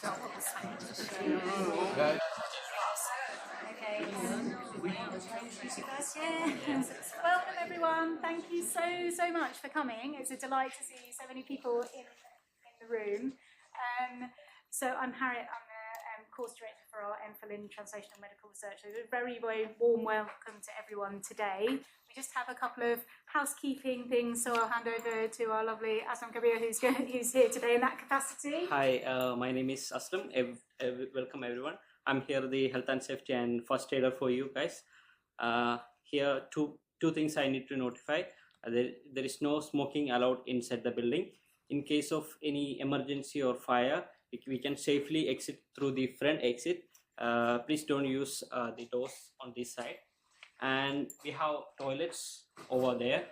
Okay. Welcome everyone. Thank you so much for coming. It's a delight to see so many people in the room. So I'm Harriet. I'm the course director for our MPhil in Translational Medical Research. So a very warm welcome to everyone today. We just have a couple of housekeeping things, so I'll hand over to our lovely Aslam Kabir, who's here today in that capacity. Hi, my name is Aslam. Welcome everyone. I'm here the health and safety and first aider for you guys. Here two things I need to notify. There is no smoking allowed inside the building. In case of any emergency or fire, we can safely exit through the front exit. Please don't use the doors on this side. And we have toilets over there.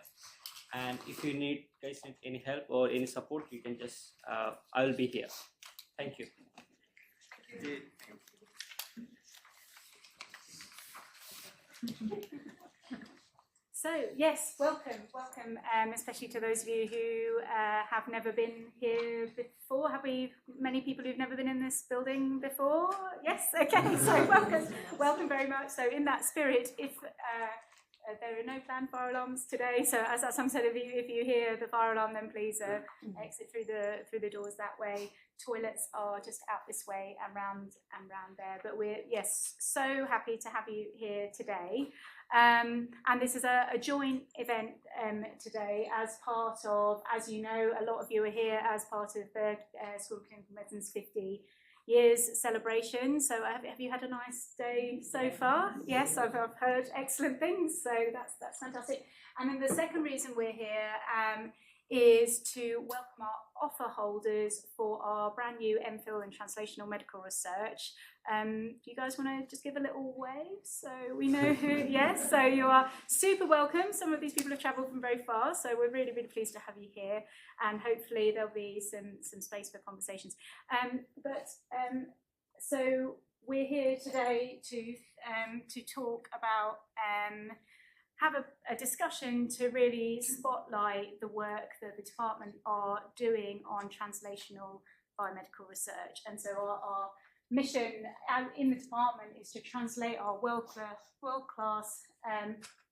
And if you guys need any help or any support, you can just, I will be here. Thank you. So yes, welcome, especially to those of you who have never been here before. Have we many people who've never been in this building before? Yes, okay, so welcome very much. So in that spirit, if there are no planned fire alarms today, so as Sam said, if you hear the fire alarm, then please exit through the doors that way. Toilets are just out this way and round there. But we're so happy to have you here today. And this is a joint event today as part of, as you know, a lot of you are here as part of the School of Clinical Medicine's 50 years celebration. So have you had a nice day so far? Yes, I've heard excellent things, so that's fantastic. And then the second reason we're here is to welcome our offer holders for our brand new MPhil in Translational Medical Research. Do you guys want to just give a little wave so we know who? Yes, so you are super welcome. Some of these people have travelled from very far, so we're really pleased to have you here, and hopefully there'll be some space for conversations. So we're here today to talk about have a discussion to really spotlight the work that the department are doing on translational biomedical research. And so our mission in the department is to translate our world-class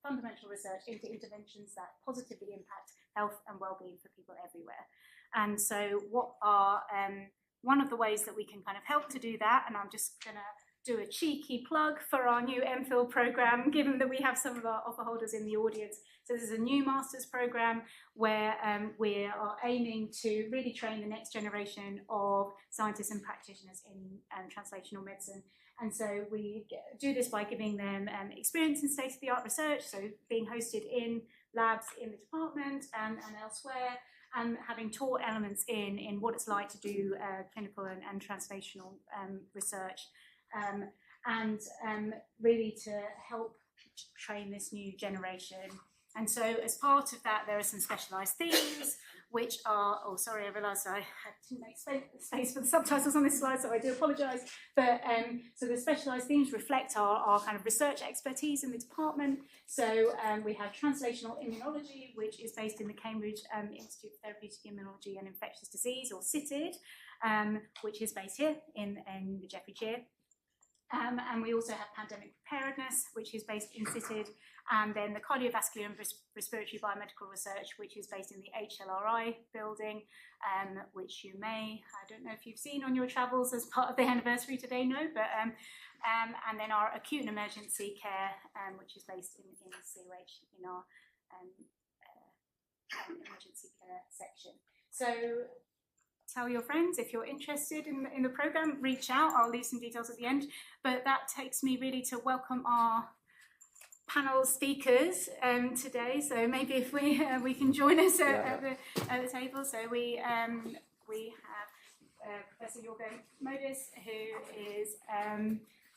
fundamental research into interventions that positively impact health and well-being for people everywhere. And so what are one of the ways that we can kind of help to do that, and I'm just going to do a cheeky plug for our new MPhil program, given that we have some of our offer holders in the audience. So this is a new master's program where we are aiming to really train the next generation of scientists and practitioners in translational medicine. And so we do this by giving them experience in state-of-the-art research, so being hosted in labs in the department and elsewhere, and having taught elements in what it's like to do clinical and translational research. And really to help train this new generation. And so as part of that, there are some specialised themes, which are, oh, sorry, I realised I didn't make space for the subtitles on this slide, so I do apologise. But so the specialised themes reflect our kind of research expertise in the department. So we have translational immunology, which is based in the Cambridge Institute for Therapeutic Immunology and Infectious Disease, or CITID, which is based here in the Jeffrey Chair. And we also have pandemic preparedness, which is based in CITID, and then the cardiovascular and respiratory biomedical research, which is based in the HLRI building, which you may, I don't know if you've seen on your travels as part of the anniversary today, no, but and then our acute and emergency care, which is based in COH in our emergency care section. So tell your friends if you're interested in the programme, reach out. I'll leave some details at the end. But that takes me really to welcome our panel speakers today. So maybe if we can join us at the table. So we have Professor Jorgen Modis, who is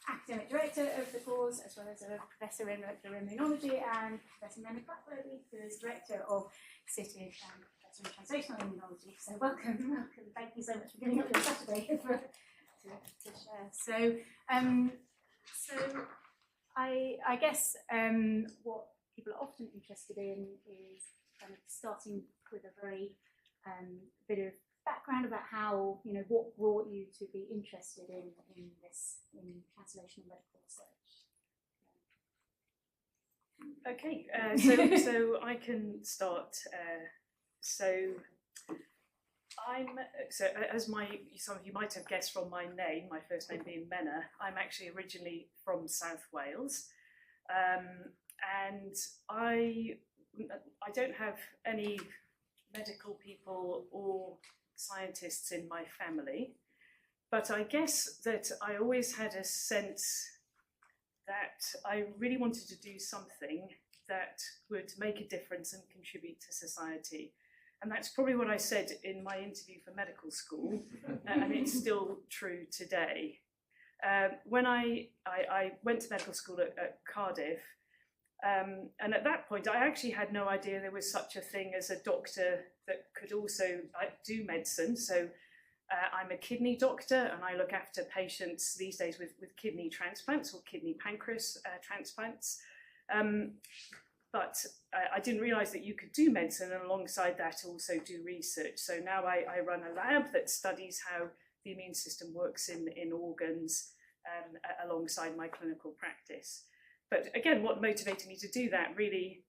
academic director of the course, as well as a professor in molecular immunology, and Professor Mena Clackworthy, who is director of CITID and Professor in Translational Immunology. So welcome. Thank you so much for giving up your Saturday to share. So I guess what people are often interested in is kind of starting with a very bit of background about how, what brought you to be interested in translational medical research. Okay, so I can start. As some of you might have guessed from my name, my first name being Menna, I'm actually originally from South Wales, and I don't have any medical people or scientists in my family, but I guess that I always had a sense that I really wanted to do something that would make a difference and contribute to society. And that's probably what I said in my interview for medical school, and it's still true today. When I went to medical school at Cardiff, and at that point I actually had no idea there was such a thing as a doctor that could also do medicine. So I'm a kidney doctor, and I look after patients these days with kidney transplants or kidney pancreas transplants. But I didn't realise that you could do medicine and alongside that also do research. So now I run a lab that studies how the immune system works in organs alongside my clinical practice. But again, what motivated me to do that really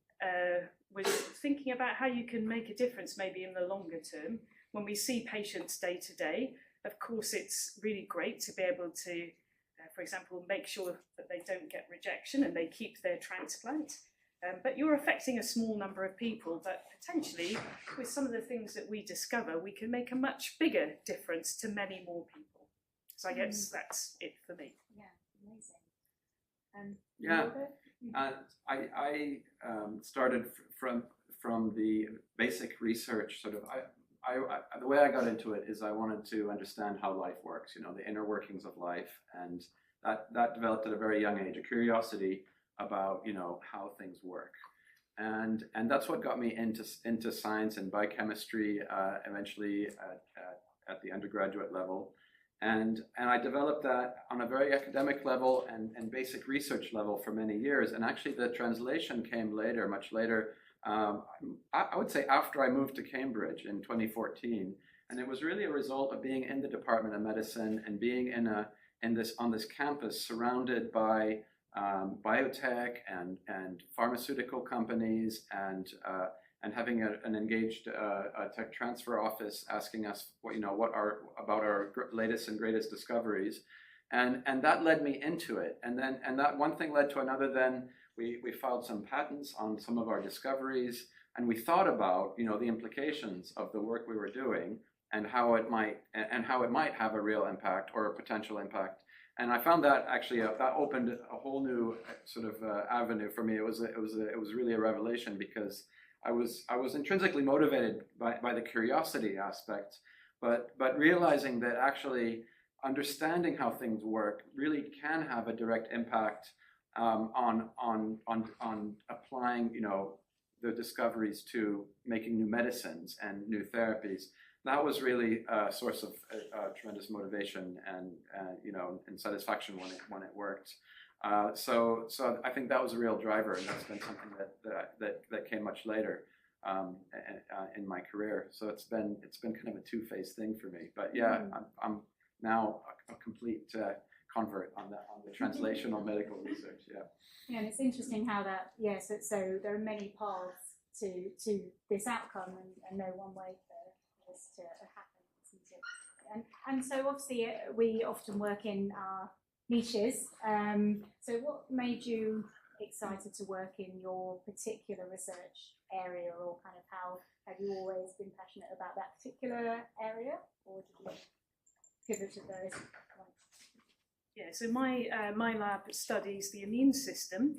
was thinking about how you can make a difference maybe in the longer term. When we see patients day to day, of course, it's really great to be able to, for example, make sure that they don't get rejection and they keep their transplant. But you're affecting a small number of people, but potentially with some of the things that we discover, we can make a much bigger difference to many more people. So I guess that's it for me. Yeah, amazing. I started from the basic research sort of. The way I got into it is I wanted to understand how life works, the inner workings of life, and that developed at a very young age, a curiosity about how things work, and that's what got me into science and biochemistry eventually at the undergraduate level, and I developed that on a very academic level and basic research level for many years. And actually the translation came later, much later. I would say after I moved to Cambridge in 2014, and it was really a result of being in the Department of Medicine and being on this campus surrounded by biotech and pharmaceutical companies and having an engaged tech transfer office asking us about our latest and greatest discoveries, and that led me into it, and that one thing led to another. Then we filed some patents on some of our discoveries, and we thought about the implications of the work we were doing and how it might have a real impact or a potential impact. And I found that actually that opened a whole new sort of avenue for me. It was really a revelation, because I was intrinsically motivated by the curiosity aspect, but realizing that actually understanding how things work really can have a direct impact on applying the discoveries to making new medicines and new therapies. That was really a source of tremendous motivation and satisfaction when it worked. So I think that was a real driver, and that's been something that came much later in my career. So it's been kind of a two-phase thing for me. But yeah, I'm now a complete convert on the translational medical research. Yeah, and it's interesting how that. So there are many paths to this outcome, and no one way for this to happen, isn't it? And so obviously we often work in our niches. So what made you excited to work in your particular research area, or kind of how have you always been passionate about that particular area, or did you pivot at various points? Yeah, so my lab studies the immune system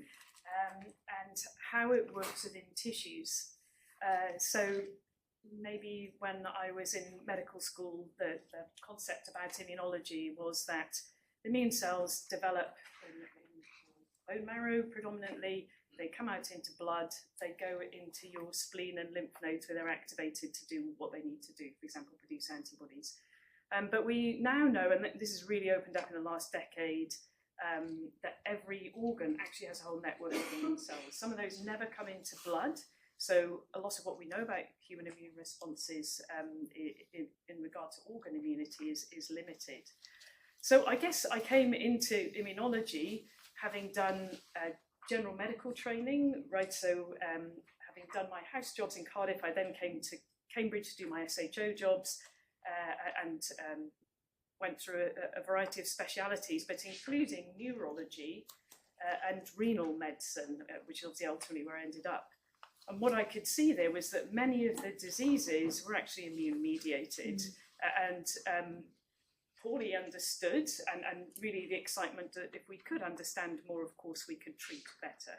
and how it works within tissues. So maybe when I was in medical school, the concept about immunology was that immune cells develop in bone marrow predominantly. They come out into blood, they go into your spleen and lymph nodes where they're activated to do what they need to do, for example, produce antibodies. But we now know, and this has really opened up in the last decade, that every organ actually has a whole network of immune cells. Some of those never come into blood, so a lot of what we know about human immune responses in regard to organ immunity is limited. So I guess I came into immunology having done general medical training, right? So having done my house jobs in Cardiff, I then came to Cambridge to do my SHO jobs and went through a variety of specialities, but including neurology and renal medicine, which is obviously ultimately where I ended up. And what I could see there was that many of the diseases were actually immune mediated and poorly understood, and really the excitement that if we could understand more, of course, we could treat better.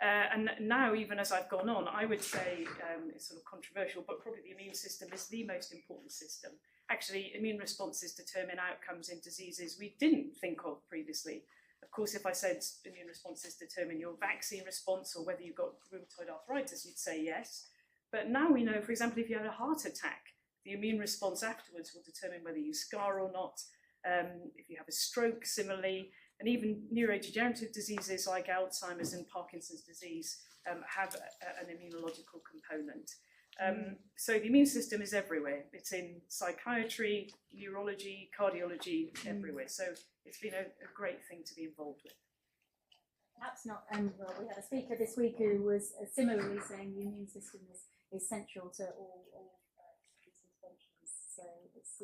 And now, even as I've gone on, I would say it's sort of controversial, but probably the immune system is the most important system. Actually, immune responses determine outcomes in diseases we didn't think of previously. Of course, if I said immune responses determine your vaccine response or whether you've got rheumatoid arthritis, you'd say yes. But now we know, for example, if you had a heart attack, the immune response afterwards will determine whether you scar or not. If you have a stroke, similarly, and even neurodegenerative diseases like Alzheimer's and Parkinson's disease have an immunological component. So the immune system is everywhere. It's in psychiatry, neurology, cardiology, everywhere. So it's been a great thing to be involved with. Perhaps not. Well, we had a speaker this week who was similarly saying the immune system is central to all functions. So it's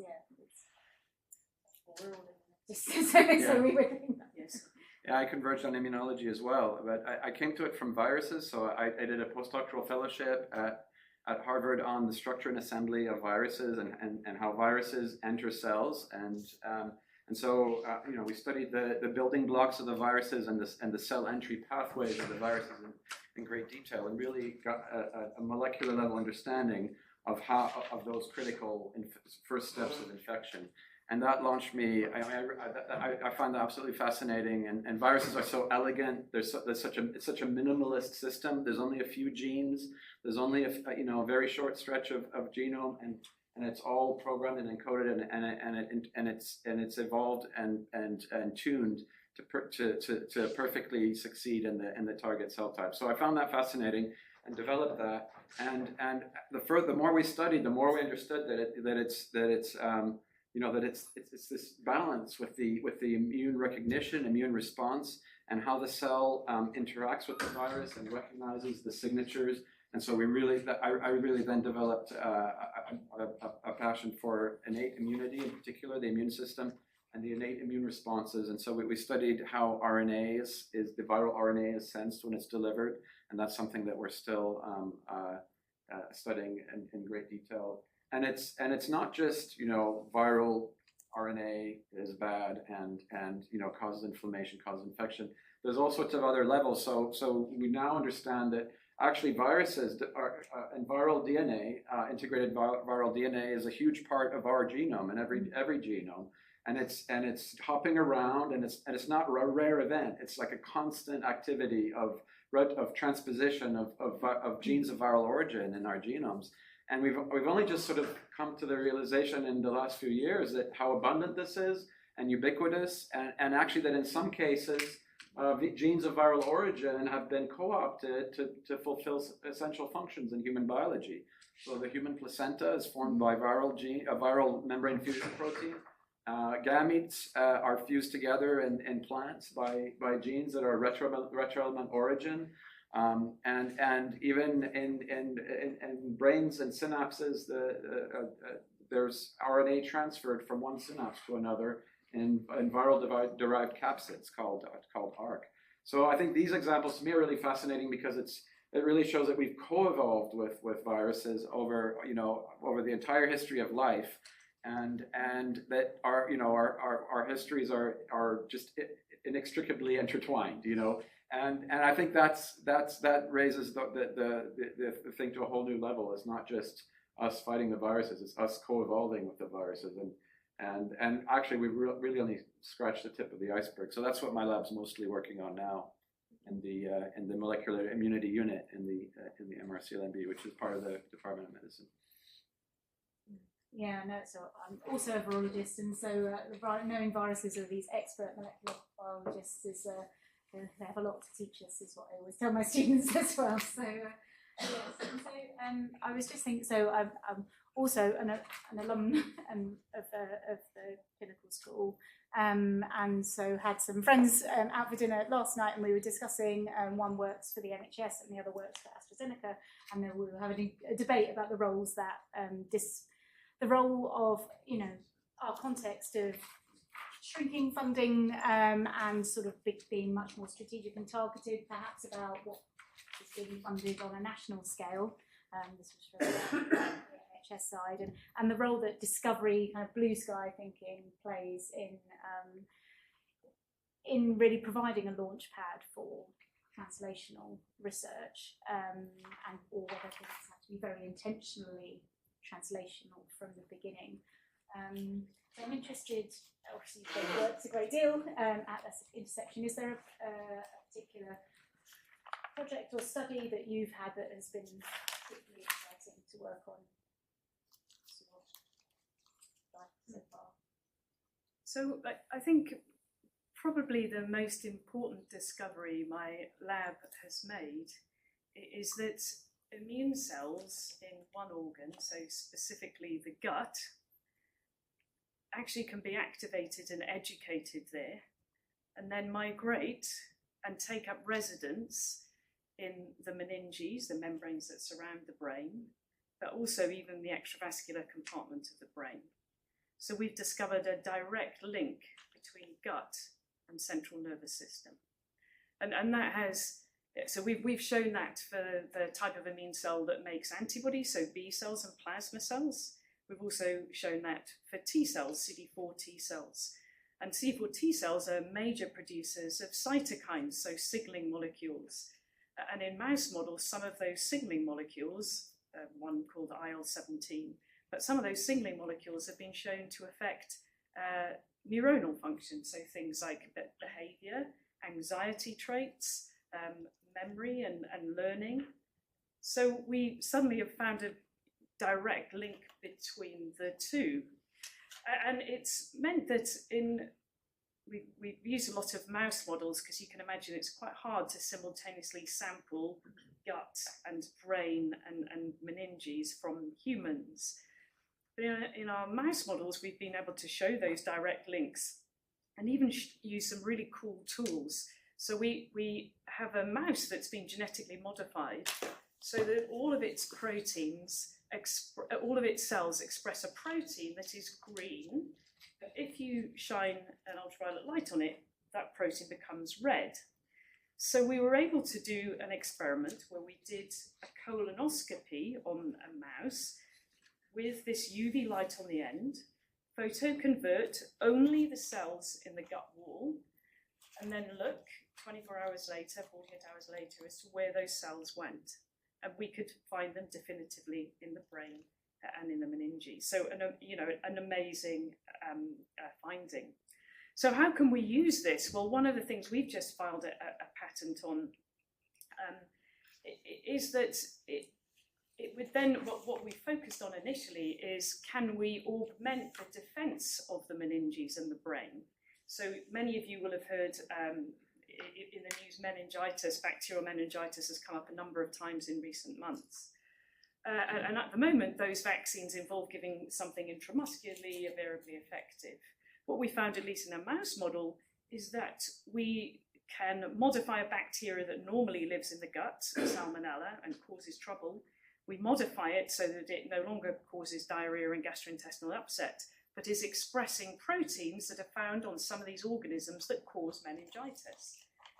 we're all in it. So we were thinking that. Yes. Yeah, I converged on immunology as well, but I came to it from viruses. So I did a postdoctoral fellowship at Harvard on the structure and assembly of viruses and how viruses enter cells. And so we studied the building blocks of the viruses and the cell entry pathways of the viruses in great detail, and really got a molecular level understanding of those critical first steps of infection. And that launched me. I find that absolutely fascinating. And viruses are so elegant. It's such a minimalist system. There's only a few genes. There's only a very short stretch of genome, and it's all programmed and encoded, and it's evolved and tuned to perfectly succeed in the target cell type. So I found that fascinating and developed that. And the more we studied, the more we understood that it's this balance with the immune recognition, immune response, and how the cell interacts with the virus and recognizes the signatures. And so I really then developed a passion for innate immunity, in particular the immune system and the innate immune responses. And so we studied how RNA the viral RNA is sensed when it's delivered, and that's something that we're still studying in great detail. And it's not just viral RNA is bad and causes inflammation, causes infection. There's all sorts of other levels. So we now understand that actually viruses and viral DNA, integrated viral DNA, is a huge part of our genome and every genome. And it's hopping around, and it's not a rare event. It's like a constant activity of transposition of genes of viral origin in our genomes. And we've only just sort of come to the realization in the last few years that how abundant this is and ubiquitous, and actually that in some cases genes of viral origin have been co-opted to fulfill essential functions in human biology. So the human placenta is formed by viral membrane fusion protein. Gametes are fused together in plants by genes that are retroelement origin. And even in brains and synapses, there's RNA transferred from one synapse to another in viral derived capsids called ARC. So I think these examples to me are really fascinating because it really shows that we've co-evolved with viruses over the entire history of life, and that our histories are just inextricably intertwined, And I think that raises the thing to a whole new level. It's not just us fighting the viruses; it's us co-evolving with the viruses, and actually we've really only scratched the tip of the iceberg. So that's what my lab's mostly working on now, in the molecular immunity unit in the MRCLMB, which is part of the Department of Medicine. Yeah, no. So I'm also a virologist, and so knowing viruses are these expert molecular biologists is. They have a lot to teach us, is what I always tell my students as well. So, I was just thinking. So, I'm also an alum of the clinical school, And so had some friends out for dinner last night, and we were discussing one works for the NHS and the other works for AstraZeneca, and then we were having a debate about the roles that the role of, you know, our context of shrinking funding and sort of being much more strategic and targeted, perhaps about what is being funded on a national scale. This was for the NHS side, and the role that discovery, kind of blue sky thinking, plays in really providing a launch pad for translational research, and or whether things have to be very intentionally translational from the beginning. So I'm interested, obviously you've worked a great deal at this intersection. Is there a particular project or study that you've had that has been particularly exciting to work on so far? So I think probably the most important discovery my lab has made is that immune cells in one organ, so specifically the gut, actually can be activated and educated there, and then migrate and take up residence in the meninges, the membranes that surround the brain, but also even the extravascular compartment of the brain. So we've discovered a direct link between gut and central nervous system. And that has, so we've shown that for the type of immune cell that makes antibodies, so B cells and plasma cells. We've also shown that for T cells, CD4 T cells. And CD4 T cells are major producers of cytokines, so signaling molecules. And in mouse models, some of those signaling molecules, one called IL-17, but some of those signaling molecules have been shown to affect neuronal function, so things like behavior, anxiety traits, memory and learning. So we suddenly have found a direct link between the two. And it's meant that we've used a lot of mouse models, because you can imagine it's quite hard to simultaneously sample gut and brain and meninges from humans. But in our mouse models, we've been able to show those direct links and even use some really cool tools. So we have a mouse that's been genetically modified so that all of its proteins, all of its cells express a protein that is green, but if you shine an ultraviolet light on it, that protein becomes red. So we were able to do an experiment where we did a colonoscopy on a mouse with this UV light on the end, photoconvert only the cells in the gut wall, and then look 24 hours later, 48 hours later, as to where those cells went. And we could find them definitively in the brain and in the meninges. So, an amazing finding. So how can we use this? Well, one of the things we've just filed a patent on is that it would then, what we focused on initially is, can we augment the defense of the meninges and the brain? So many of you will have heard in the news, meningitis, bacterial meningitis has come up a number of times in recent months. And at the moment, those vaccines involve giving something intramuscularly, invariably effective. What we found, at least in a mouse model, is that we can modify a bacteria that normally lives in the gut, Salmonella, and causes trouble. We modify it so that it no longer causes diarrhea and gastrointestinal upset, but is expressing proteins that are found on some of these organisms that cause meningitis.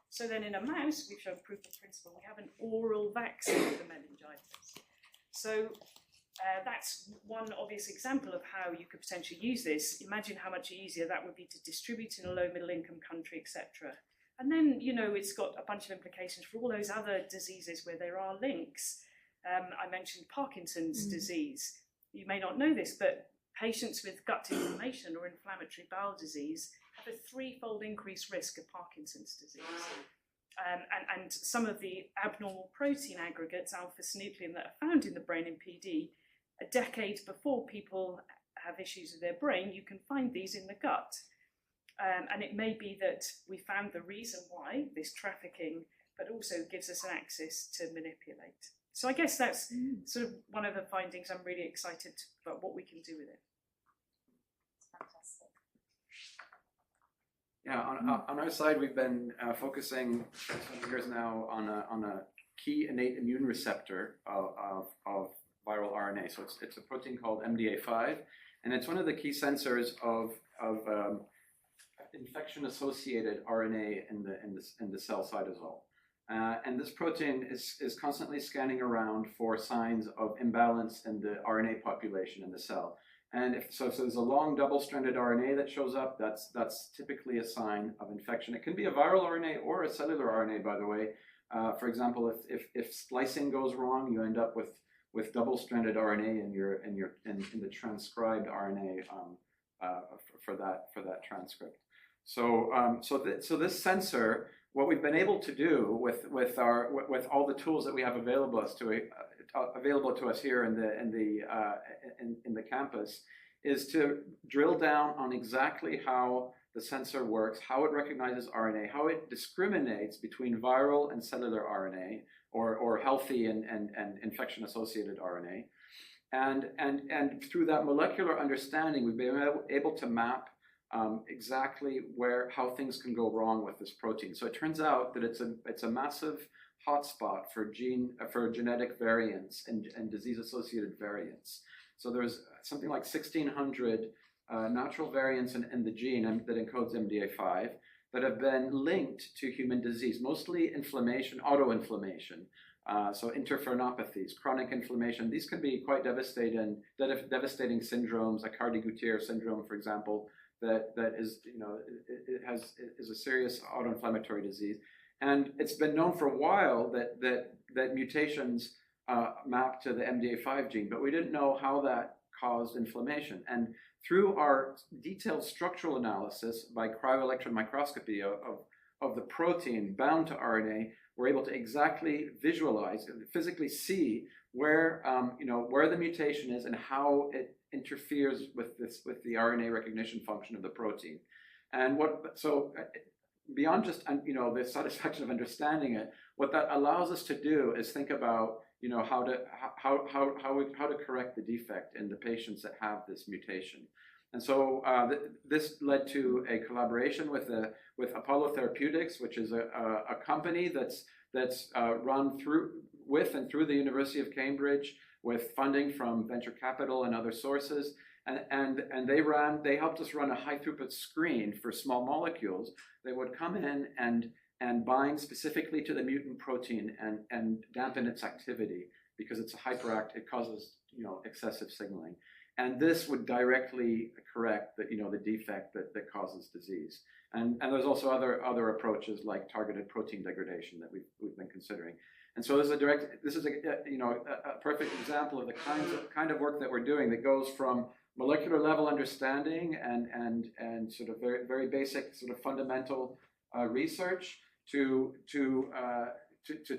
So then in a mouse, we've shown proof of principle, we have an oral vaccine for meningitis. So that's one obvious example of how you could potentially use this. Imagine how much easier that would be to distribute in a low middle income country, etc. And then, it's got a bunch of implications for all those other diseases where there are links. I mentioned Parkinson's disease. You may not know this, but patients with gut inflammation or inflammatory bowel disease have a threefold increased risk of Parkinson's disease. And some of the abnormal protein aggregates, alpha-synuclein, that are found in the brain in PD, a decade before people have issues with their brain, you can find these in the gut. And it may be that we found the reason why, this trafficking, but also gives us an access to manipulate. So I guess that's sort of one of the findings. I'm really excited about what we can do with it. Fantastic. Yeah, on our side, we've been focusing for some years now on a key innate immune receptor of viral RNA. So it's a protein called MDA5, and it's one of the key sensors of infection-associated RNA in the cell cytosol. And this protein is constantly scanning around for signs of imbalance in the RNA population in the cell. And if there's a long double-stranded RNA that shows up, that's typically a sign of infection. It can be a viral RNA or a cellular RNA, by the way. For example, if splicing goes wrong, you end up with double-stranded RNA in the transcribed RNA for that transcript. So this sensor, what we've been able to do with all the tools that we have available to us here in the campus, is to drill down on exactly how the sensor works, how it recognizes RNA, how it discriminates between viral and cellular RNA, or healthy and infection-associated RNA, and through that molecular understanding, we've been able to map exactly how things can go wrong with this protein. So it turns out that it's a massive hotspot for genetic variants and disease-associated variants. So there's something like 1,600 natural variants in the gene that encodes MDA5 that have been linked to human disease, mostly inflammation, autoinflammation. So interferonopathies, chronic inflammation. These can be quite devastating syndromes, like Hardy-Gutierrez syndrome, for example, that is, is a serious autoinflammatory disease. And it's been known for a while that mutations map to the MDA5 gene, but we didn't know how that caused inflammation. And through our detailed structural analysis by cryo-electron microscopy of the protein bound to RNA, we're able to exactly visualize and physically see where the mutation is and how it interferes with the RNA recognition function of the protein. And beyond just the satisfaction of understanding it, what that allows us to do is think about how to correct the defect in the patients that have this mutation. And so this led to a collaboration with Apollo Therapeutics, which is a company that's run through the University of Cambridge with funding from venture capital and other sources. And they helped us run a high throughput screen for small molecules that would come in and bind specifically to the mutant protein and dampen its activity, because it's a hyperactive, it causes excessive signaling. And this would directly correct the defect that causes disease. And there's also other approaches like targeted protein degradation that we've been considering. And so this is a perfect example of the kind of work that we're doing that goes from molecular level understanding and sort of very, very basic sort of fundamental research to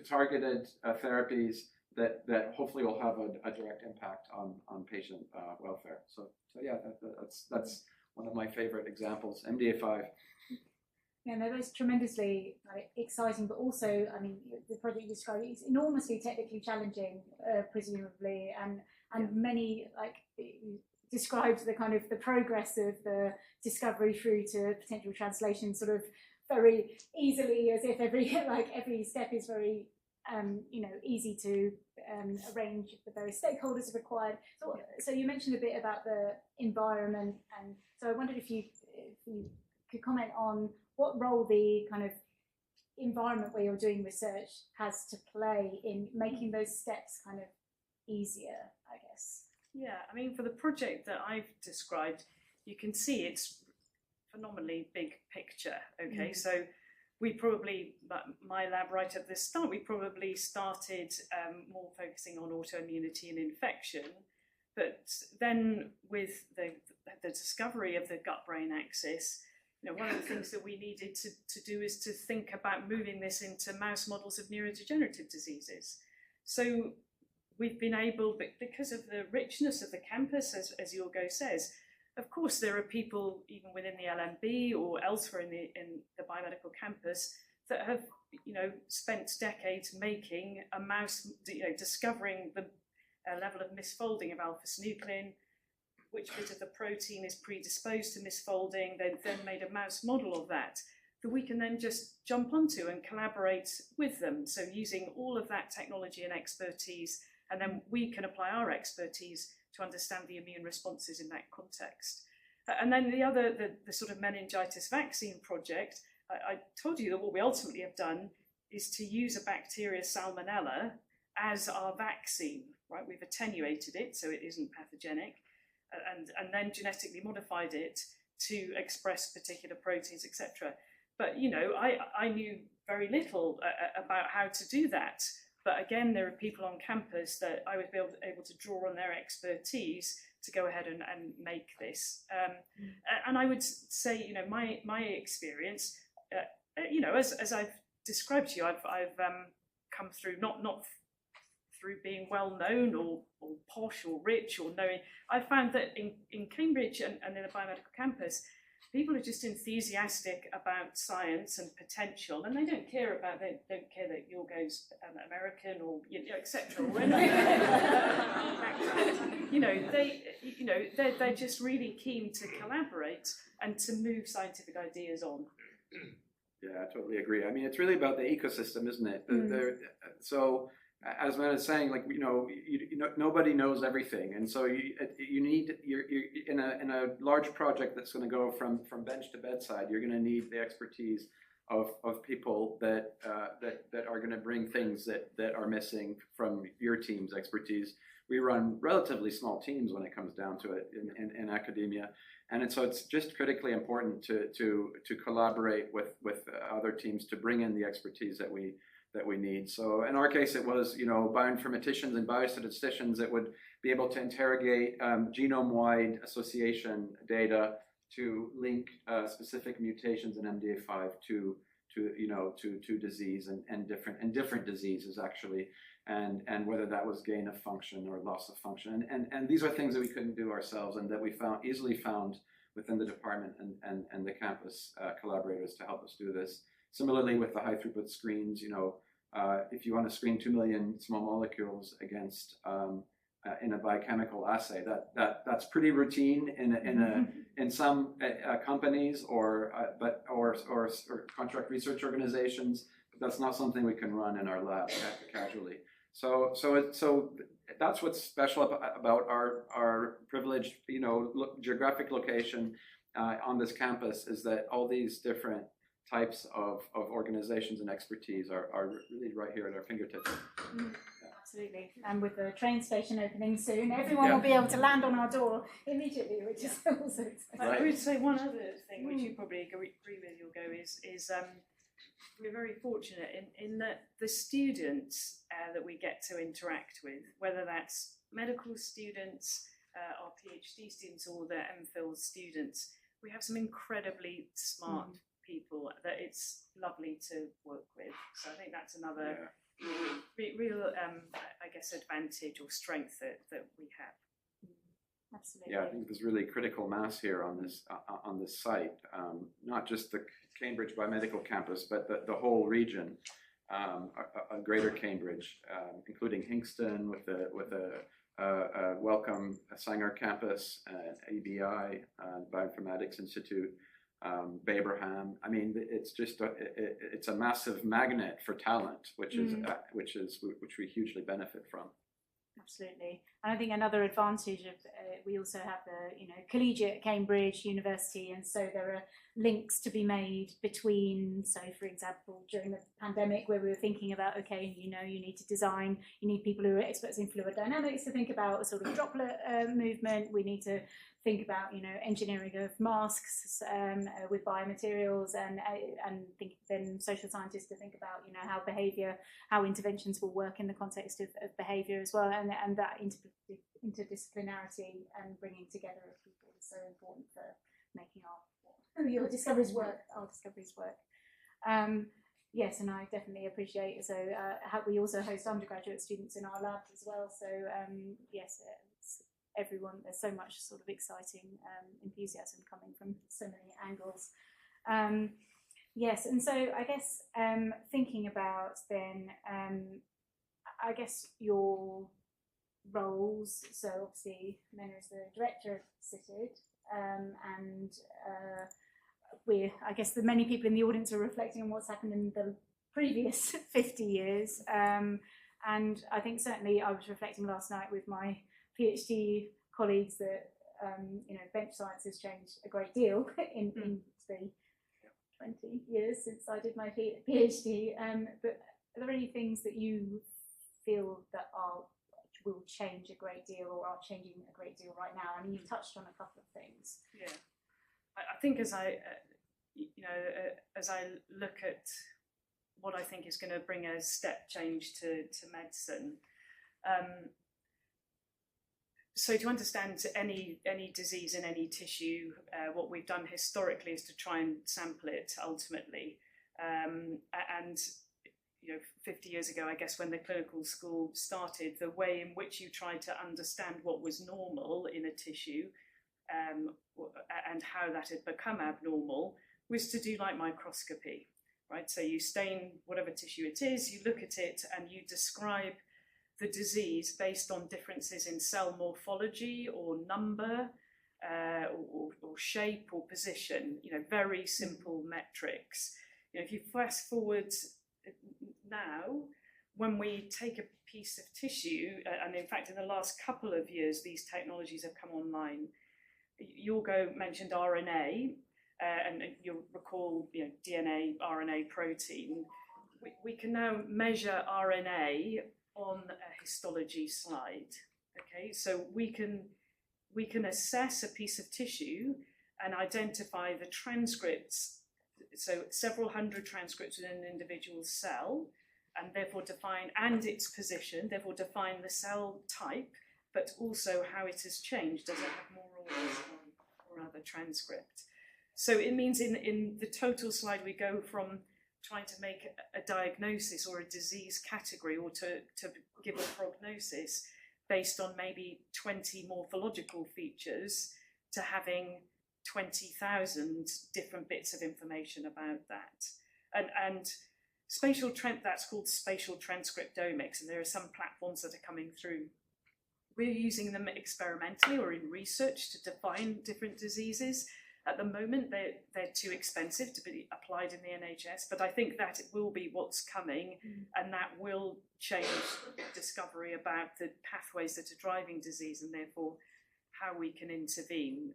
targeted therapies that hopefully will have a direct impact on patient welfare. So yeah, that's one of my favorite examples, MDA5. Yeah, no, that's tremendously exciting, but also, I mean, the project you described is enormously technically challenging, presumably, and many, like, you described the kind of the progress of the discovery through to potential translation sort of very easily, as if every step is very easy to arrange the various stakeholders required. So you mentioned a bit about the environment, and so I wondered if you could comment on what role the kind of environment where you're doing research has to play in making those steps kind of easier, I guess. Yeah, I mean, for the project that I've described, you can see it's phenomenally big picture. Okay, so we probably, my lab right at the start, we probably started more focusing on autoimmunity and infection, but then with the discovery of the gut-brain axis, one of the things that we needed to do is to think about moving this into mouse models of neurodegenerative diseases. So we've been able, because of the richness of the campus, as Jorgo says, of course there are people even within the LMB or elsewhere in the biomedical campus that have spent decades making a mouse, discovering the level of misfolding of alpha-synuclein, which bit of the protein is predisposed to misfolding. They've then made a mouse model of that we can then just jump onto and collaborate with them. So using all of that technology and expertise, and then we can apply our expertise to understand the immune responses in that context. And then the sort of meningitis vaccine project, I told you that what we ultimately have done is to use a bacteria, Salmonella, as our vaccine, right? We've attenuated it so it isn't pathogenic, and then genetically modified it to express particular proteins, etc. But, you know, I knew very little about how to do that. But again, there are people on campus that I would be able to draw on their expertise to go ahead and make this. And I would say, you know, my experience, you know, as I've described to you, I've come through not through being well known or posh or rich or knowing. I found that in Cambridge and in the biomedical campus, people are just enthusiastic about science and potential, and they don't care that your goes American or etc. They're just really keen to collaborate and to move scientific ideas on. Yeah, I totally agree. I mean, it's really about the ecosystem, isn't it? So, as Matt is saying, like, you know, nobody knows everything, and so you're in a large project that's going to go from bench to bedside. You're going to need the expertise of people that are going to bring things that are missing from your team's expertise. We run relatively small teams when it comes down to it in academia, and so it's just critically important to collaborate with other teams to bring in the expertise that we need. So in our case, it was, you know, bioinformaticians and biostatisticians that would be able to interrogate genome-wide association data to link specific mutations in MDA5 to disease and different diseases actually, and whether that was gain of function or loss of function. And these are things that we couldn't do ourselves, and that we easily found within the department and the campus collaborators to help us do this. Similarly, with the high throughput screens, you know, if you want to screen 2 million small molecules against in a biochemical assay, that's pretty routine in some companies or contract research organizations, but that's not something we can run in our lab casually. So that's what's special about our privileged, you know, geographic location on this campus, is that all these different types of organizations and expertise are really right here at our fingertips. Yeah. Absolutely. And with the train station opening soon, everyone will be able to land on our door immediately, which is also exciting. I would say one other thing, which you probably agree with, Yorgo, is we're very fortunate in that the students that we get to interact with, whether that's medical students, our PhD students, or the MPhil students, we have some incredibly smart people that it's lovely to work with. So I think that's another real I guess, advantage or strength that we have. Absolutely. Yeah, I think there's really critical mass here on this site, not just the Cambridge Biomedical Campus, but the whole region, Greater Cambridge, including Hinxton with a Wellcome Sanger Campus, ABI, Bioinformatics Institute, Babraham. I mean, it's just it's a massive magnet for talent, which we hugely benefit from. Absolutely. And I think another advantage of we also have the collegiate Cambridge University, and so there are links to be made between, so for example during the pandemic where we were thinking about, okay, you need people who are experts in fluid dynamics to think about a sort of droplet movement. We need to think about engineering of masks with biomaterials, and think then social scientists to think about how interventions will work in the context of behaviour as well, and that interdisciplinarity and bringing together of people is so important for making our discoveries work. Yes, and I definitely appreciate. So we also host undergraduate students in our labs as well. So yes. Everyone, there's so much sort of exciting enthusiasm coming from so many angles. Yes, and so I guess thinking about then, I guess your roles. So obviously, Mena is the director of CITID, and I guess the many people in the audience are reflecting on what's happened in the previous 50 years. And I think certainly I was reflecting last night with my PhD colleagues that bench science has changed a great deal in the 20 years since I did my PhD. But are there any things that you feel that will change a great deal or are changing a great deal right now? I mean, you touched on a couple of things. Yeah, I think as I look at what I think is going to bring a step change to medicine. So to understand any disease in any tissue, what we've done historically is to try and sample it ultimately. And 50 years ago, I guess, when the clinical school started, the way in which you tried to understand what was normal in a tissue and how that had become abnormal was to do like microscopy, right? So you stain whatever tissue it is, you look at it, and you describe the disease based on differences in cell morphology or number or shape or position, very simple metrics. If you fast forward now, when we take a piece of tissue, and in fact in the last couple of years these technologies have come online. Jorgo mentioned RNA, and you'll recall DNA, RNA, protein. We can now measure RNA on a histology slide. Okay, so we can assess a piece of tissue and identify the transcripts, so several hundred transcripts in an individual cell, and therefore define its position, therefore define the cell type, but also how it has changed. Does it have more or less or other transcript? So it means in the total slide we go from trying to make a diagnosis or a disease category or to give a prognosis based on maybe 20 morphological features to having 20,000 different bits of information about that. And that's called spatial transcriptomics, and there are some platforms that are coming through. We're using them experimentally or in research to define different diseases. At the moment, they're too expensive to be applied in the NHS, but I think that it will be what's coming, and that will change discovery about the pathways that are driving disease and therefore how we can intervene.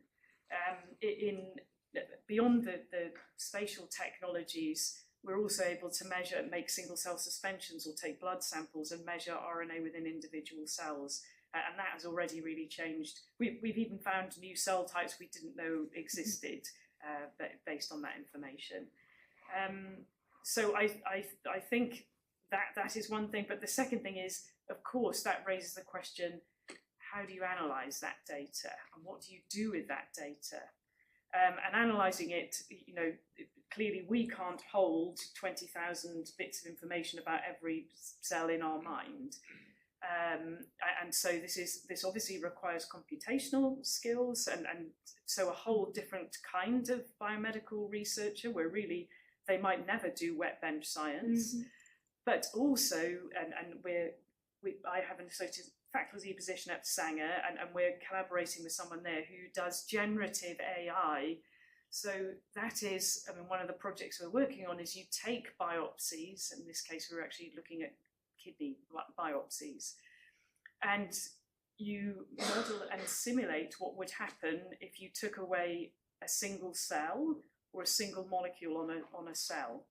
Beyond the spatial technologies, we're also able to make single cell suspensions or take blood samples and measure RNA within individual cells. And that has already really changed. We've even found new cell types we didn't know existed based on that information. So I think that is one thing. But the second thing is, of course, that raises the question, how do you analyze that data? And what do you do with that data? And analyzing it, clearly we can't hold 20,000 bits of information about every cell in our mind. And so this obviously requires computational skills, and so a whole different kind of biomedical researcher where really they might never do wet bench science, but also, I have an associate faculty position at Sanger, and we're collaborating with someone there who does generative AI. So that is, one of the projects we're working on is you take biopsies. In this case, we're actually looking at kidney biopsies, and you model and simulate what would happen if you took away a single cell or a single molecule on a cell.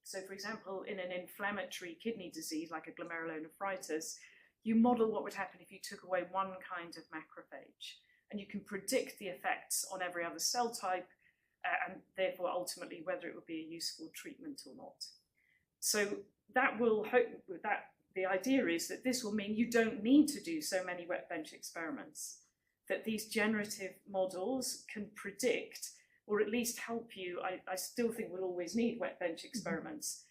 So for example, in an inflammatory kidney disease like a glomerulonephritis, you model what would happen if you took away one kind of macrophage, and you can predict the effects on every other cell type, and therefore ultimately whether it would be a useful treatment or not. So the idea is that this will mean you don't need to do so many wet bench experiments, that these generative models can predict, or at least help you. I still think we'll always need wet bench experiments,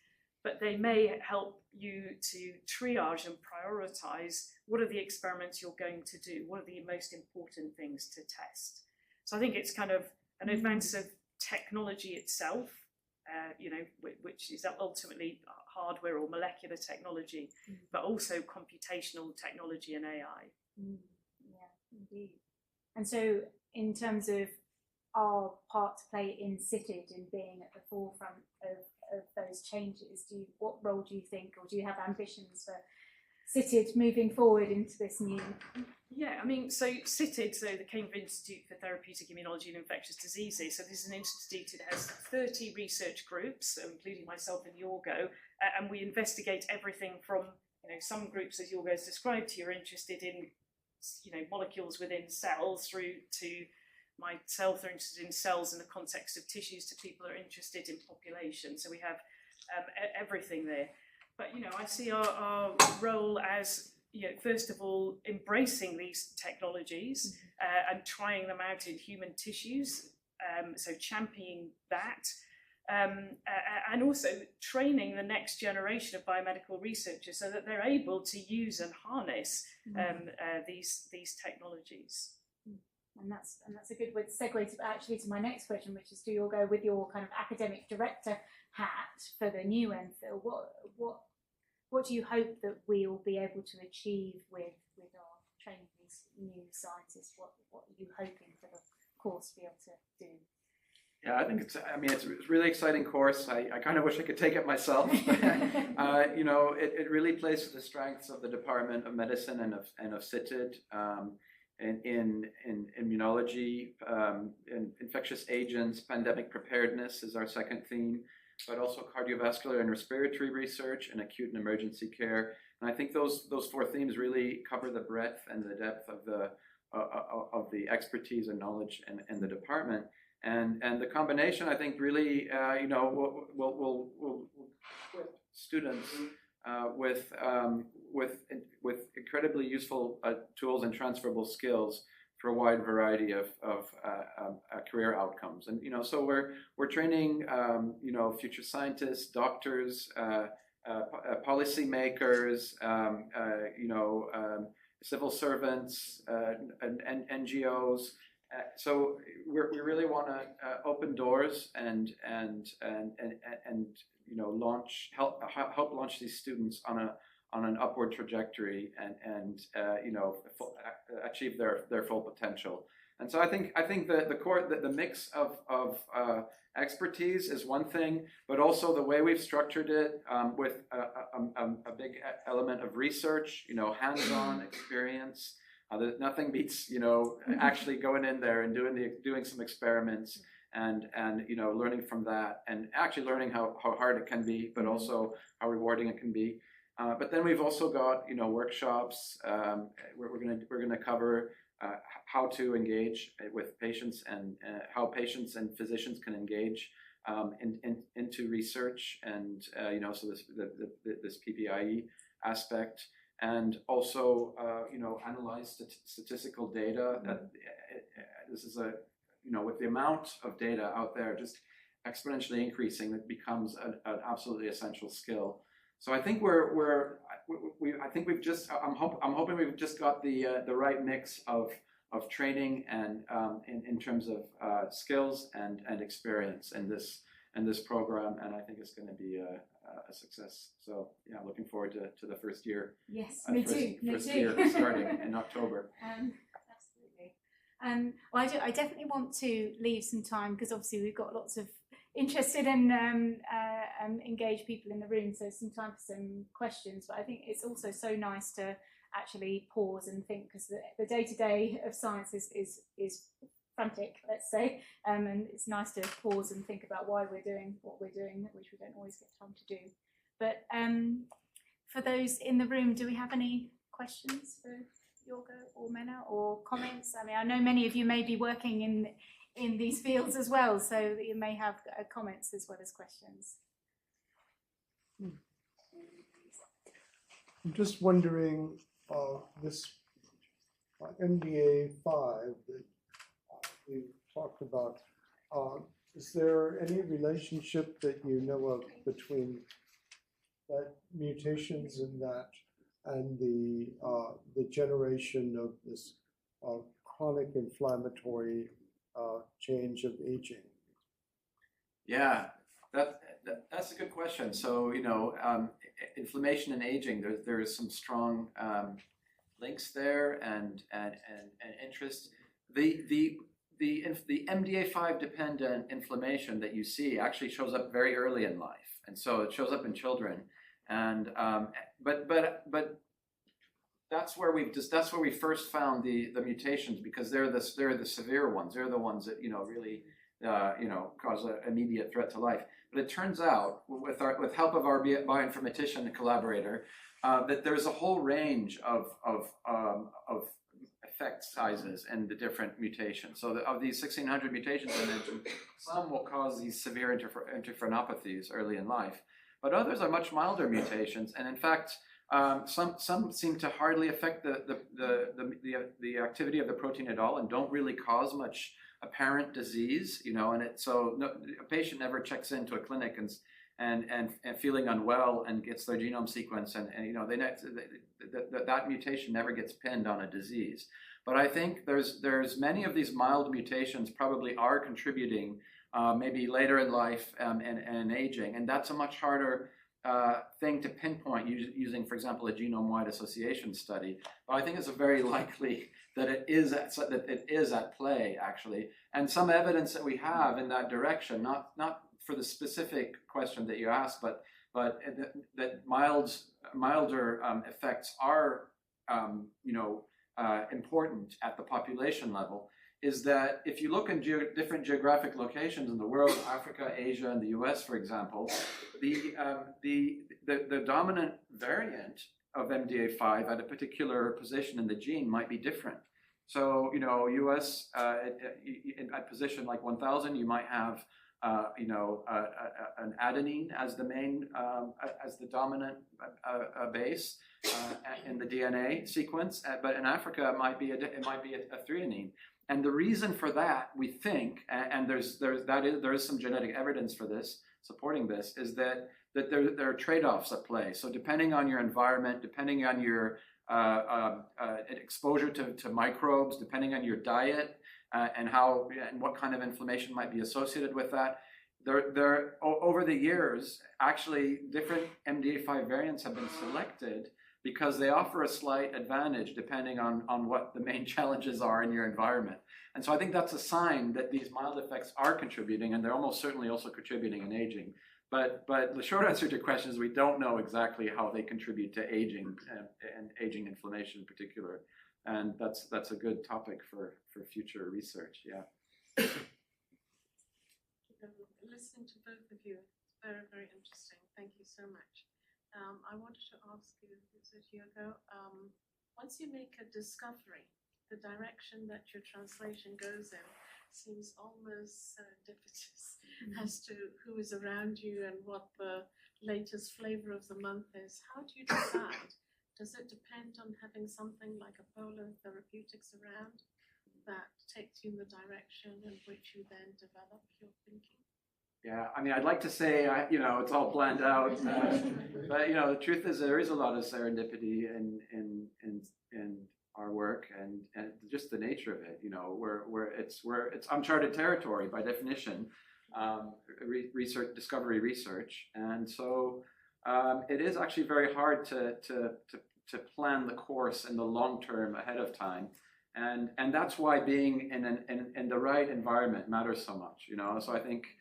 but they may help you to triage and prioritize what are the experiments you're going to do, what are the most important things to test. So I think it's kind of an advance of technology itself, which is ultimately hardware or molecular technology, but also computational technology and AI. Yeah, indeed. And so, in terms of our part to play in CITID in being at the forefront of those changes, what role do you think, or do you have ambitions for CITID moving forward into this new? Yeah, I mean, so CITID, so the Cambridge Institute for Therapeutic Immunology and Infectious Diseases, so this is an institute, it has 30 research groups, so including myself and Yorgo, and we investigate everything from, some groups, as Yorgo has described here, are interested in, molecules within cells, through to myself, are interested in cells in the context of tissues, to people who are interested in population. So we have everything there. But, I see our role as, first of all, embracing these technologies and trying them out in human tissues, so championing that, and also training the next generation of biomedical researchers so that they're able to use and harness these technologies. And that's a good segue to my next question, which is, Yorgo, with your kind of academic director hat for the new MPhil, what do you hope that we'll be able to achieve with our training these new scientists? What are you hoping for the course to be able to do? Yeah, I think it's a really exciting course. I kind of wish I could take it myself. It really plays to the strengths of the Department of Medicine and of CITID. In immunology, in infectious agents, pandemic preparedness is our second theme, but also cardiovascular and respiratory research and acute and emergency care. And I think those four themes really cover the breadth and the depth of the expertise and knowledge in the department. And the combination, I think, really, will equip students with incredibly useful tools and transferable skills for a wide variety of career outcomes. And so we're training future scientists, doctors, policymakers, civil servants, and NGOs. So we really want to open doors and help launch these students on an upward trajectory and achieve their full potential. And so I think the mix of expertise is one thing, but also the way we've structured it with a big element of research, hands-on experience. Nothing beats actually going in there and doing some experiments and learning from that, and actually learning how hard it can be, but also how rewarding it can be. But then we've also got workshops. We're going to cover how to engage with patients and how patients and physicians can engage into research, and so this PPIE aspect. And also, analyze statistical data. That this is with the amount of data out there just exponentially increasing, it becomes an absolutely essential skill. So I think I'm hoping we've just got the right mix of training and in terms of skills and experience in this program, and I think it's going to be a success. So yeah, looking forward to the first year. Yes, me too. First year starting in October. Absolutely. Well, I definitely want to leave some time, because obviously we've got lots of interested and engaged people in the room, so some time for some questions. But I think it's also so nice to actually pause and think, because the day-to-day of science is frantic, let's say, and it's nice to pause and think about why we're doing what we're doing, which we don't always get time to do. But for those in the room, do we have any questions for Yorgo or Menna, or comments? I mean, I know many of you may be working in these fields as well, so you may have comments as well as questions. I'm just wondering, this MDA 5 that we talked about, is there any relationship that you know of between that mutations in that and the generation of this chronic inflammatory change of aging? Yeah, that's a good question. So inflammation and aging, there is some strong links there and interest. The MDA5 dependent inflammation that you see actually shows up very early in life, and so it shows up in children. And but that's where we first found the mutations, because they're the severe ones. They're the ones that really cause an immediate threat to life. But it turns out, with help of our bioinformatician collaborator, that there's a whole range of effect sizes and the different mutations. So of these 1,600 mutations I mentioned, some will cause these severe interferonopathies early in life, but others are much milder mutations. And in fact, some seem to hardly affect the activity of the protein at all, and don't really cause much apparent disease. A patient never checks into a clinic and feeling unwell and gets their genome sequenced, that mutation never gets pinned on a disease. But I think there's many of these mild mutations probably are contributing maybe later in life and aging, and that's a much harder thing to pinpoint using, for example, a genome-wide association study. But I think it's very likely that it is at play, actually, and some evidence that we have in that direction, not for the specific question that you asked, but that milder effects are important at the population level, is that if you look in different geographic locations in the world, Africa, Asia, and the US, for example, the dominant variant of MDA5 at a particular position in the gene might be different. So, US, at position like 1000, you might have an adenine as the main, as the dominant base in the DNA sequence, but in Africa it might be a threonine. And the reason for that, we think, and there is some genetic evidence for this, supporting this, is that there are trade-offs at play. So depending on your environment, depending on your exposure to microbes, depending on your diet, and what kind of inflammation might be associated with that, over the years, actually, different MDA5 variants have been selected because they offer a slight advantage depending on what the main challenges are in your environment. And so I think that's a sign that these mild effects are contributing, and they're almost certainly also contributing in aging. But the short answer to your question is we don't know exactly how they contribute to aging and aging inflammation in particular. And that's a good topic for future research, yeah. Listening to both of you, it's very, very interesting. Thank you so much. I wanted to ask you, Hugo, once you make a discovery, the direction that your translation goes in seems almost serendipitous as to who is around you and what the latest flavor of the month is. How do you decide? Does it depend on having something like a polar therapeutics around that takes you in the direction in which you then develop your thinking? Yeah, I mean, I'd like to say, it's all planned out, but the truth is there is a lot of serendipity in our work, and just the nature of it. Where it's uncharted territory by definition, discovery research, and so it is actually very hard to plan the course in the long term ahead of time, and that's why being in the right environment matters so much. So I think.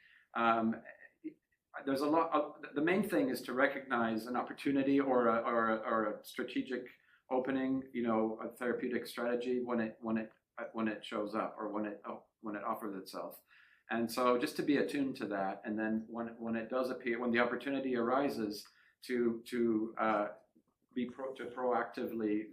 There's a lot. The main thing is to recognize an opportunity or a strategic opening, a therapeutic strategy when it shows up or when it offers itself, and so just to be attuned to that, and then when it does appear, when the opportunity arises, to proactively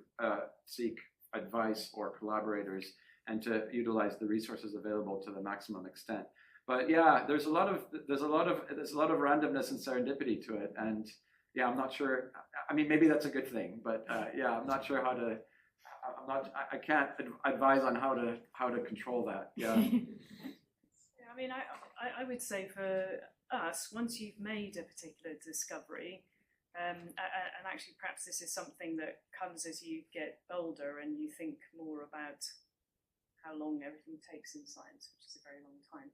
seek advice or collaborators and to utilize the resources available to the maximum extent. But yeah, there's a lot of randomness and serendipity to it, and yeah, I'm not sure. I mean, maybe that's a good thing, but yeah, I'm not sure how to. I can't advise on how to control that. Yeah. Yeah, I mean, I would say for us, once you've made a particular discovery, and actually perhaps this is something that comes as you get older and you think more about how long everything takes in science, which is a very long time,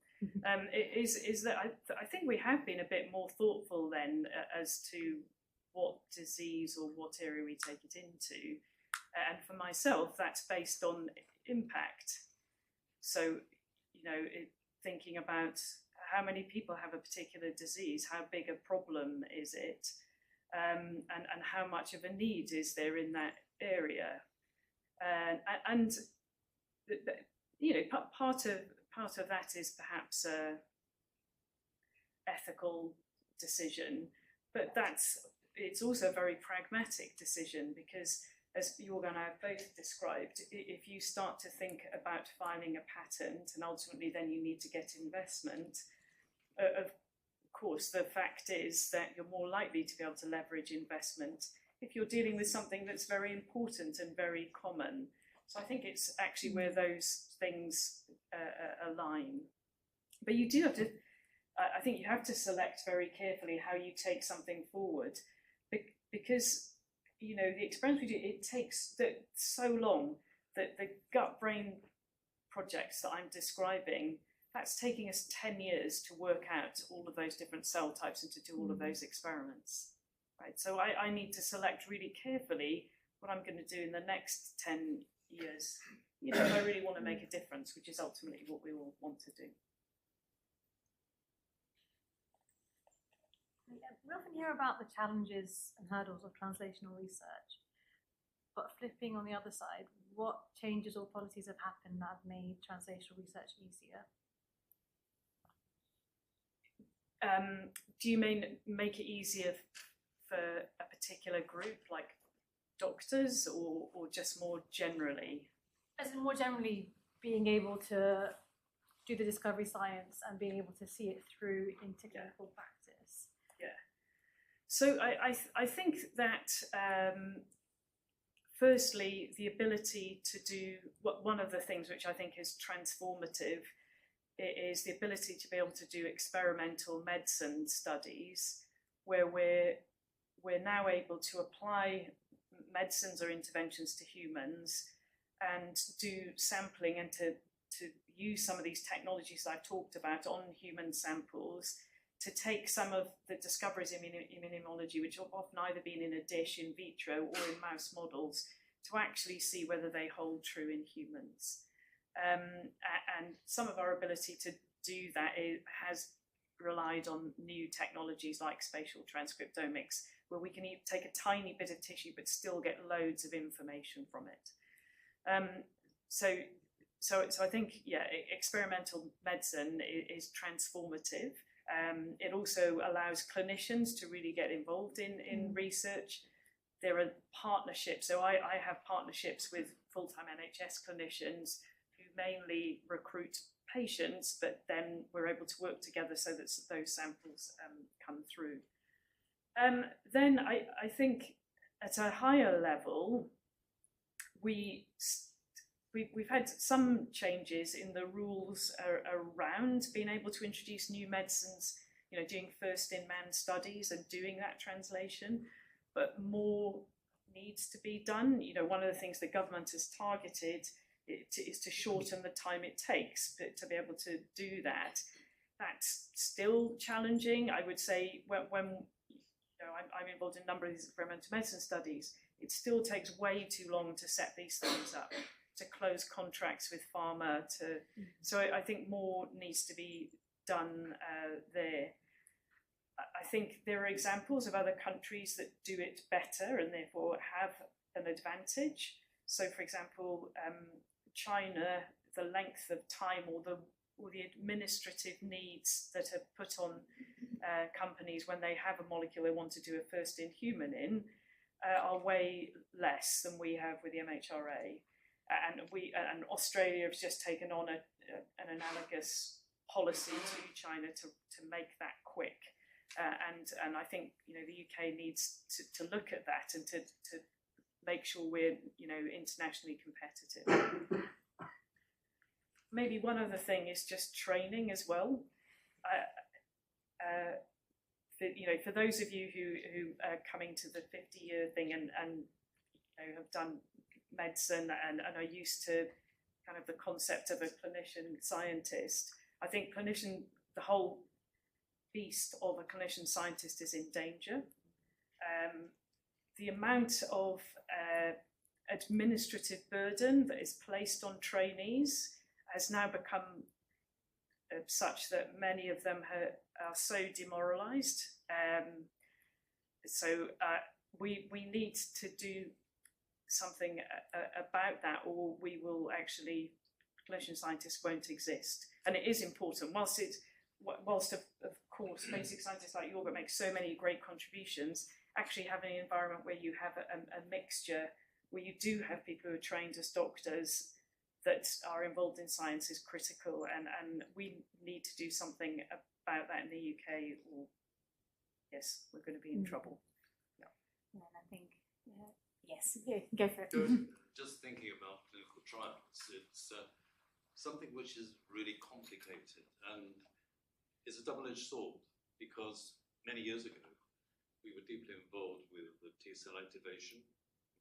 is that I think we have been a bit more thoughtful then as to what disease or what area we take it into, And for myself, that's based on impact. So, thinking about how many people have a particular disease, how big a problem is it, and how much of a need is there in that area. Part of that is perhaps a ethical decision, but it's also a very pragmatic decision, because as Jorgen and I have both described, if you start to think about filing a patent and ultimately then you need to get investment, of course the fact is that you're more likely to be able to leverage investment if you're dealing with something that's very important and very common. So I think it's actually where those things align. But you do have to, I think you have to select very carefully how you take something forward, because the experiments we do, it takes so long that the gut-brain projects that I'm describing, that's taking us 10 years to work out all of those different cell types and to do all of those experiments. Right? So I need to select really carefully what I'm going to do in the next 10 years. If I really want to make a difference, which is ultimately what we all want to do. We often hear about the challenges and hurdles of translational research, but flipping on the other side, what changes or policies have happened that have made translational research easier? Do you mean make it easier for a particular group, like doctors, or just more generally? As in more generally, being able to do the discovery science and being able to see it through into clinical practice. Yeah. So I think that firstly, the ability to do one of the things which I think is transformative is the ability to be able to do experimental medicine studies, where we're now able to apply medicines or interventions to humans and do sampling and to use some of these technologies I've talked about on human samples to take some of the discoveries in immunology, which have often either been in a dish in vitro or in mouse models, to actually see whether they hold true in humans. And some of our ability to do that has relied on new technologies like spatial transcriptomics, where we can take a tiny bit of tissue but still get loads of information from it. So I think, experimental medicine is transformative. It also allows clinicians to really get involved in research. There are partnerships. So I have partnerships with full-time NHS clinicians who mainly recruit patients, but then we're able to work together so that those samples come through. Then I think at a higher level, we've had some changes in the rules around being able to introduce new medicines, doing first-in-man studies and doing that translation, but more needs to be done. One of the things the government has targeted is to shorten the time it takes to be able to do that. That's still challenging. I would say when I'm involved in a number of these experimental medicine studies, it still takes way too long to set these things up, to close contracts with pharma. So I think more needs to be done there. I think there are examples of other countries that do it better and therefore have an advantage. So, for example, China, the length of time or the administrative needs that are put on companies when they have a molecule they want to do a first in human in are way less than we have with the MHRA. And Australia has just taken on an analogous policy to China to make that quick. And I think the UK needs to look at that and to make sure we're internationally competitive. Maybe one other thing is just training as well. For those of you who are coming to the 50-year thing and have done medicine and are used to kind of the concept of a clinician scientist, I think the whole beast of a clinician scientist is in danger. The amount of administrative burden that is placed on trainees has now become such that many of them are so demoralised. So we need to do something about that, or we will actually, clinician scientists won't exist. And it is important, whilst of course basic scientists like Jorgen make so many great contributions, actually having an environment where you have a mixture, where you do have people who are trained as doctors that are involved in science is critical, and we need to do something about that in the UK, or yes, we're going to be in trouble. And I think, yes, go for it. Just thinking about clinical trials, it's something which is really complicated and is a double-edged sword, because many years ago we were deeply involved with the T-cell activation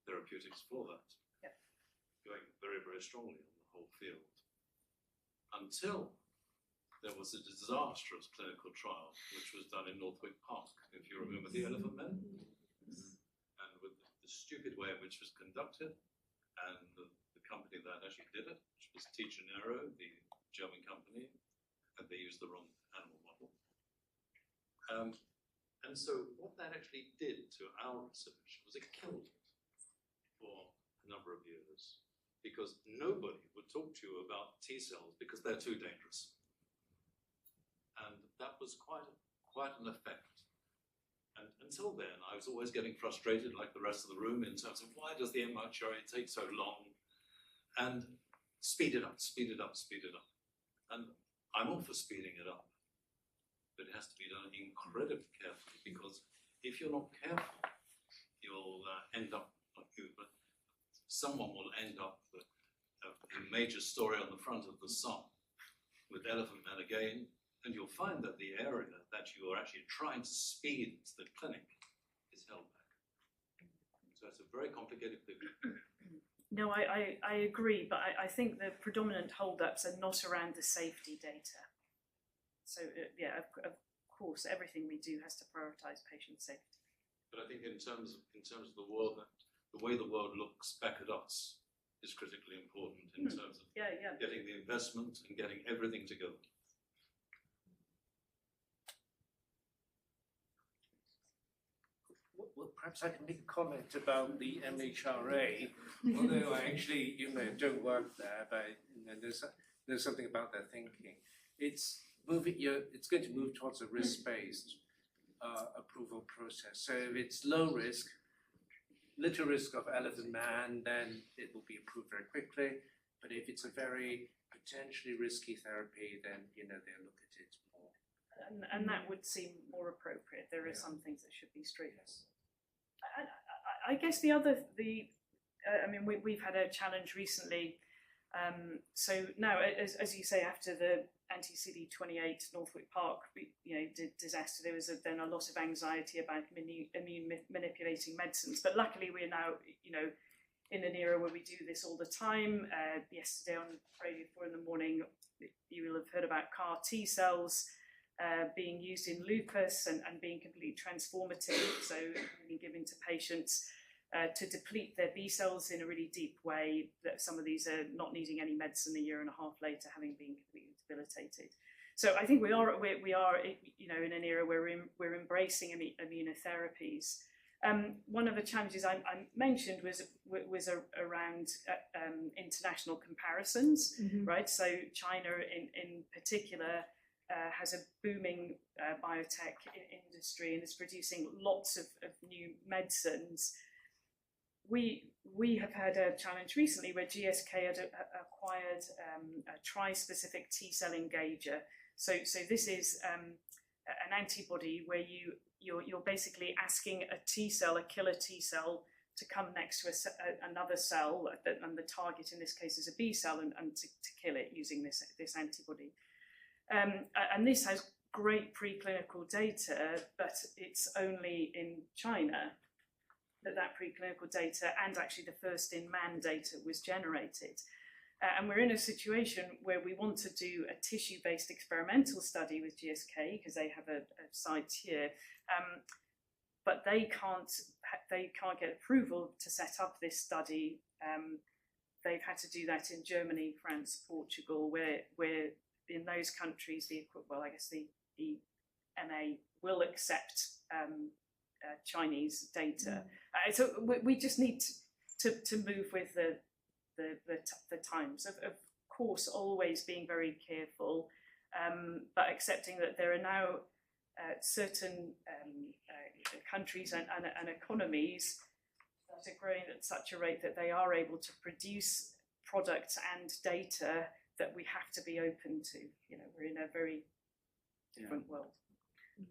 therapeutics for that, going very, very strongly on the whole field, until there was a disastrous clinical trial which was done in Northwick Park, if you remember the Elephant Men, and with the stupid way in which it was conducted, and the company that actually did it, which was T. Gennaro, the German company, and they used the wrong animal model. And so what that actually did to our research was it killed it for a number of years, because nobody would talk to you about T cells because they're too dangerous. And that was quite an effect. And until then, I was always getting frustrated, like the rest of the room, in terms of why does the MHRA take so long? And speed it up, speed it up, speed it up. And I'm all for speeding it up, but it has to be done incredibly carefully, because if you're not careful, you'll end up like you. But someone will end up with a major story on the front of the Sun with Elephant Man again, and you'll find that the area that you are actually trying to speed to the clinic is held back. So it's a very complicated thing. No, I agree, but I think the predominant holdups are not around the safety data. So yeah, of course, everything we do has to prioritise patient safety. But I think in terms of the world, the way the world looks back at us is critically important in terms of getting the investment and getting everything together. Well, perhaps I can make a comment about the MHRA, although I actually, don't work there, but there's something about their thinking. It's going to move towards a risk-based approval process. So if it's low risk, little risk of Elephant Man, then it will be approved very quickly. But if it's a very potentially risky therapy, then they'll look at it more. And that would seem more appropriate. There are some things that should be strict. I guess we've had a challenge recently. So now, as you say, after the anti-CD28 Northwick Park disaster, there was then a lot of anxiety about immune manipulating medicines. But luckily, we're now in an era where we do this all the time. Yesterday on Radio 4 in the morning, you will have heard about CAR T cells being used in lupus and being completely transformative, so being given to patients to deplete their B cells in a really deep way, that some of these are not needing any medicine a year and a half later, having been completely debilitated. So I think we are in an era where we're embracing immunotherapies. One of the challenges I mentioned was around international comparisons, right? So China in particular has a booming biotech industry and is producing lots of new medicines. We have had a challenge recently where GSK had acquired a tri-specific T-cell engager. So this is an antibody where you're basically asking a T-cell, a killer T-cell, to come next to another cell, and the target in this case is a B cell, and to kill it using this antibody. And this has great preclinical data, but it's only in China that preclinical data and actually the first in man data was generated. And we're in a situation where we want to do a tissue-based experimental study with GSK, because they have a site here. but they can't get approval to set up this study. They've had to do that in Germany, France, Portugal, where in those countries the EMA will accept Chinese data. So we just need to move with the times. Of course, always being very careful, but accepting that there are now certain countries and economies that are growing at such a rate that they are able to produce products and data that we have to be open to. You know, we're in a very different world.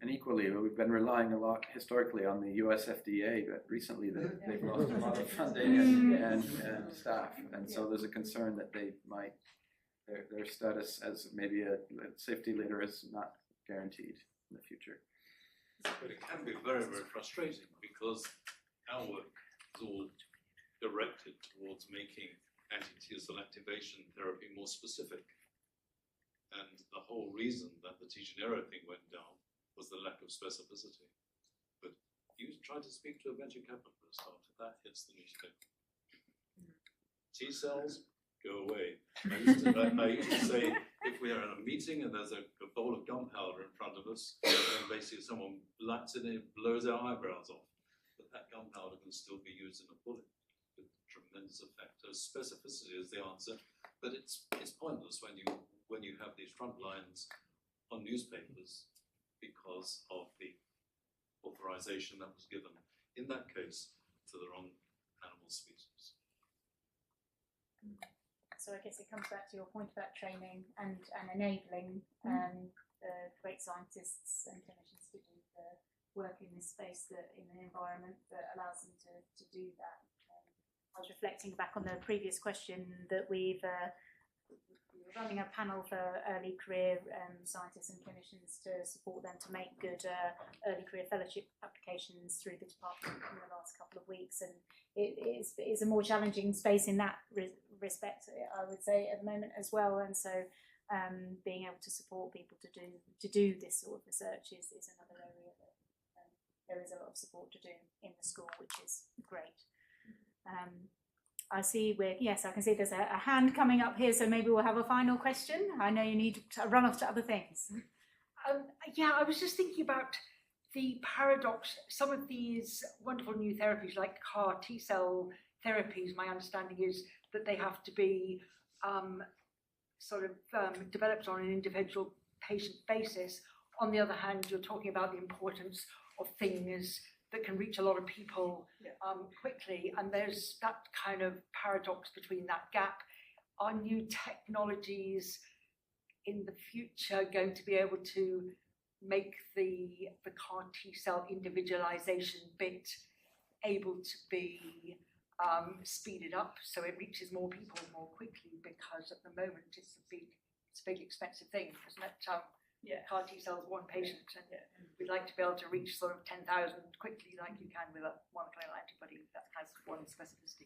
And equally, we've been relying a lot historically on the US FDA, but recently they've lost a lot of funding and staff. And so there's a concern that they might, their status as maybe a safety leader is not guaranteed in the future. But it can be very, very frustrating because our work is all directed towards making anti-T cell activation therapy more specific. And the whole reason that the T-Genero thing went down was the lack of specificity. But you try to speak to a venture capitalist after that hits the newspaper. T cells, go away. I used to say, if we are in a meeting and there's a bowl of gunpowder in front of us, and basically someone lights it and it blows our eyebrows off. But that gunpowder can still be used in a bullet with tremendous effect. So specificity is the answer, but it's pointless when you have these front lines on newspapers because of the authorization that was given, in that case, to the wrong animal species. So I guess it comes back to your point about training and enabling great scientists and clinicians to do the work in this space, in an environment that allows them to do that. I was reflecting back on the previous question that we were running a panel for early career scientists and clinicians to support them to make good early career fellowship applications through the department in the last couple of weeks, and it is a more challenging space in that respect, I would say, at the moment as well. And so being able to support people to do this sort of research is another area that there is a lot of support to do in the school, which is great. I see I can see there's a hand coming up here, so maybe we'll have a final question. I know you need to run off to other things. Yeah, I was just thinking about the paradox. Some of these wonderful new therapies like CAR T-cell therapies, my understanding is that they have to be developed on an individual patient basis. On the other hand, you're talking about the importance of things that can reach a lot of people quickly, and there's that kind of paradox between that gap. Are new technologies in the future going to be able to make the CAR T-cell individualization bit able to be speeded up so it reaches more people more quickly? Because at the moment it's a big expensive thing, isn't it? CAR T-cells, one patient, and we'd like to be able to reach sort of 10,000 quickly like you can with a monoclonal antibody that has one specificity.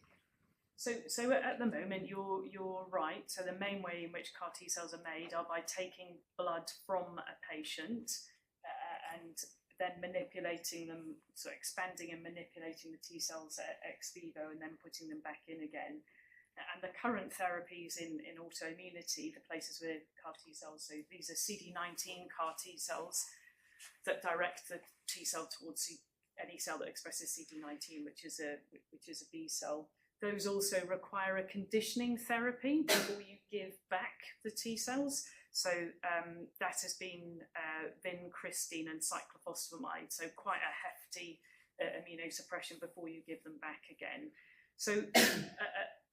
So at the moment, you're right. So the main way in which CAR T cells are made are by taking blood from a patient and then manipulating them, so expanding and manipulating the T cells ex vivo and then putting them back in again. And the current therapies in autoimmunity, the places where CAR T cells, so these are CD19 CAR T cells that direct the T cell towards any cell that expresses CD19, which is a B cell. Those also require a conditioning therapy before you give back the T cells. So that has been vincristine and cyclophosphamide, so quite a hefty immunosuppression before you give them back again. So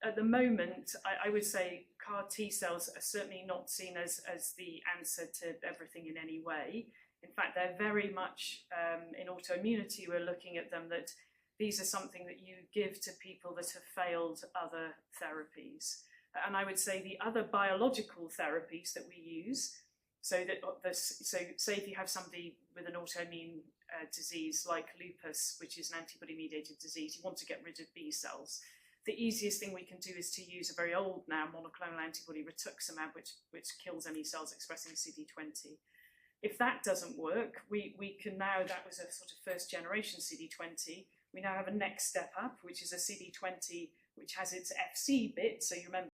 at the moment, I would say CAR T cells are certainly not seen as the answer to everything in any way. In fact, they're very much, in autoimmunity, we're looking at them that these are something that you give to people that have failed other therapies. And I would say the other biological therapies that we use, say if you have somebody with an autoimmune disease like lupus, which is an antibody-mediated disease, you want to get rid of B cells. The easiest thing we can do is to use a very old now monoclonal antibody, rituximab, which kills any cells expressing CD20. if that doesn't work, we can now, that was a sort of first generation CD20, we now have a next step up, which is a CD20 which has its FC bit, so you remember